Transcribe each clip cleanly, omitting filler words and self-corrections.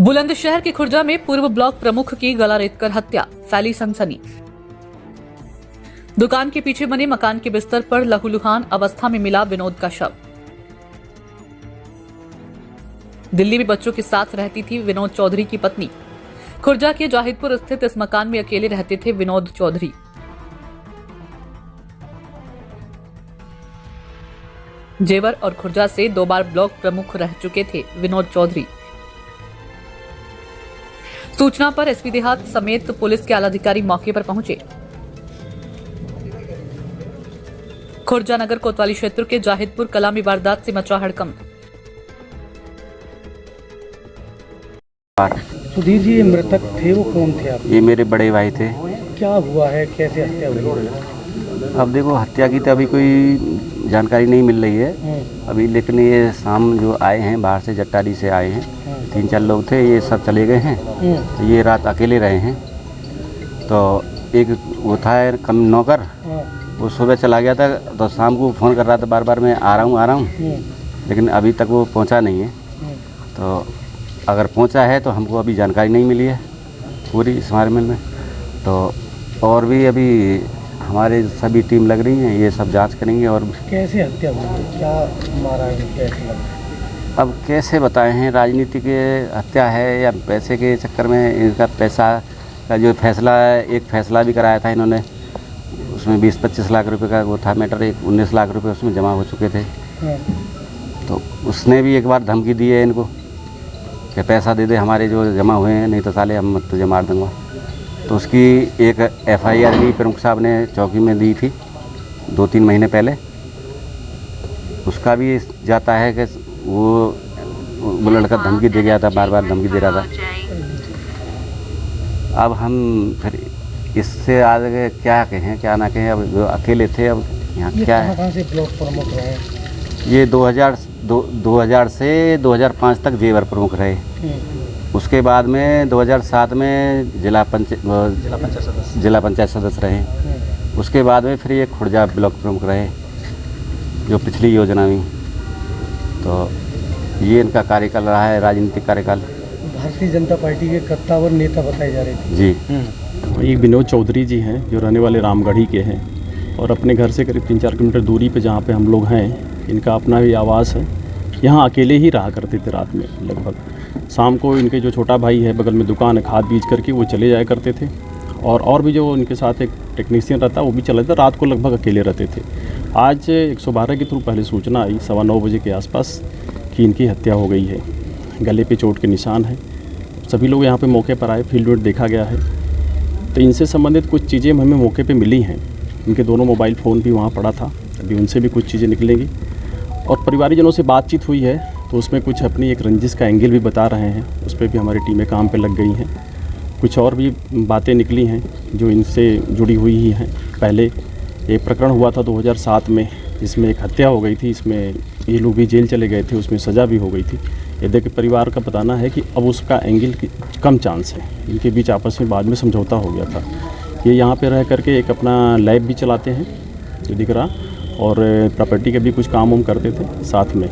बुलंदशहर के खुर्जा में पूर्व ब्लॉक प्रमुख की गला रेतकर हत्या, फैली सनसनी। दुकान के पीछे बने मकान के बिस्तर पर लहूलुहान अवस्था में मिला विनोद का शव। दिल्ली में बच्चों के साथ रहती थी विनोद चौधरी की पत्नी। खुर्जा के जाहिदपुर स्थित इस मकान में अकेले रहते थे विनोद चौधरी। जेवर और खुर्जा से 2 बार ब्लॉक प्रमुख रह चुके थे विनोद चौधरी। सूचना पर एसपी देहात समेत पुलिस के आलाधिकारी मौके पर पहुंचे। खुर्जा नगर कोतवाली क्षेत्र के जाहिदपुर कला में वारदात से मचा हड़कंप। सुधीर जी, ये मृतक थे, वो कौन थे आप? ये मेरे बड़े भाई थे। क्या हुआ है, कैसे हत्या हुई? अब देखो, हत्या की तो अभी कोई जानकारी नहीं मिल रही है अभी, लेकिन ये शाम जो आए हैं बाहर से, जट्टारी से आए हैं, 3-4 लोग थे, ये सब चले गए हैं। तो ये रात अकेले रहे हैं। तो एक वो था कम नौकर, वो सुबह चला गया था, तो शाम को फ़ोन कर रहा था बार बार, मैं आ रहा हूँ, लेकिन अभी तक वो पहुँचा नहीं है। तो अगर पहुँचा है तो हमको अभी जानकारी नहीं मिली है पूरी इस बारे में। तो और भी अभी हमारे सभी टीम लग रही हैं, ये सब जांच करेंगे। और कैसे हत्या हुई, क्या मारा है, कैसे लगा? अब कैसे बताएं हैं, राजनीति के हत्या है या पैसे के चक्कर में? इनका पैसा का जो फैसला है, एक फैसला भी कराया था इन्होंने, उसमें 20-25 लाख रुपए का वो था मैटर, 19 लाख रुपए उसमें जमा हो चुके थे। तो उसने भी एक बार धमकी दी है इनको कि पैसा दे दे हमारे जो जमा हुए हैं, नहीं तो साले हम तुझे मार दूँगा। तो उसकी एक FIR भी प्रमुख साहब ने चौकी में दी थी 2-3 महीने पहले। उसका भी जाता है कि वो लड़का धमकी दे गया था, बार बार धमकी दे रहा था। अब हम फिर इससे आगे क्या कहें क्या ना कहें, अब जो अकेले थे, अब यहाँ क्या है। कहाँ से ब्लॉक प्रमुख रहे? ये 2000 से 2005 तक जेवर प्रमुख रहे। उसके बाद में 2007 में जिला पंचायत सदस्य रहे। उसके बाद में फिर ये खुर्जा ब्लॉक प्रमुख रहे, जो पिछली योजना में। तो ये इनका कार्यकाल रहा है, राजनीतिक कार्यकाल। भारतीय जनता पार्टी के कद्दावर नेता बताए जा रहे थे जी। ये विनोद चौधरी जी हैं, जो रहने वाले रामगढ़ी के हैं, और अपने घर से करीब 3-4 किलोमीटर दूरी पे जहाँ पे हम लोग हैं, इनका अपना भी आवास है। यहाँ अकेले ही रहा करते थे रात में लगभग। शाम को इनके जो छोटा भाई है, बगल में दुकान है, खाद बीज करके वो चले जाया करते थे। और भी जो इनके साथ एक टेक्नीशियन रहता, वो भी चला था। रात को लगभग अकेले रहते थे। आज 112 के थ्रू पहले सूचना आई 9:15 बजे के आसपास कि इनकी हत्या हो गई है। गले पे चोट के निशान है। सभी लोग यहाँ पे मौके पर आए, फील्ड में देखा गया है। तो इनसे संबंधित कुछ चीज़ें हमें मौके पे मिली हैं। इनके दोनों मोबाइल फ़ोन भी वहाँ पड़ा था, अभी उनसे भी कुछ चीज़ें निकलेंगी। और परिवारजनों से बातचीत हुई है, तो उसमें कुछ अपनी एक रंजिश का एंगल भी बता रहे हैं। उस पर भी हमारी टीमें काम पे लग गई हैं। कुछ और भी बातें निकली हैं जो इनसे जुड़ी हुई ही हैं। पहले एक प्रकरण हुआ था 2007 में, जिसमें एक हत्या हो गई थी। इसमें ये लोग भी जेल चले गए थे, उसमें सज़ा भी हो गई थी। यदि परिवार का बताना है कि अब उसका एंगल कम चांस है। इनके बीच आपस में बाद में समझौता हो गया था। ये यहाँ पे रह करके एक अपना लैब भी चलाते हैं, जो दिख रहा, और प्रॉपर्टी के भी कुछ काम वाम करते थे साथ में।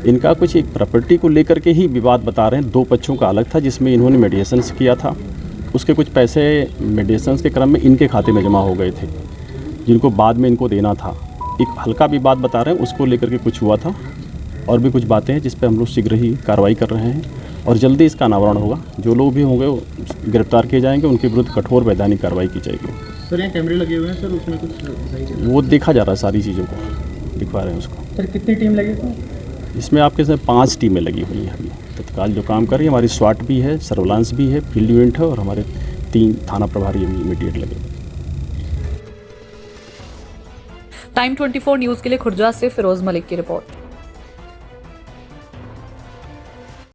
इनका कुछ एक प्रॉपर्टी को लेकर के ही विवाद बता रहे हैं। 2 पक्षों का अलग था, जिसमें इन्होंने मेडिएशंस किया था। उसके कुछ पैसे मेडिएशंस के क्रम में इनके खाते में जमा हो गए थे, जिनको बाद में इनको देना था। एक हल्का विवाद बता रहे हैं, उसको लेकर के कुछ हुआ था। और भी कुछ बातें हैं जिस पर हम लोग शीघ्र ही कार्रवाई कर रहे हैं, और जल्दी इसका अनावरण होगा। जो लोग भी होंगे वो गिरफ्तार किए जाएंगे, उनके विरुद्ध कठोर वैधानिक कार्रवाई की जाएगी। सर, यहाँ कैमरे लगे हुए हैं सर, उसमें कुछ वो देखा जा रहा है, सारी चीज़ों को दिखवा रहे हैं उसको। सर, कितनी टीम लगी थी इसमें? आपके साथ 5 टीमें लगी हुई हैं अभी तत्काल जो काम कर रही है। हमारी स्वाट भी है, सर्विलांस भी है, फील्ड यूनिट है, और हमारे 3 थाना प्रभारी अभी इमीडिएट लगे। टाइम 24 न्यूज़ के लिए खुर्जा से फिरोज मलिक की रिपोर्ट।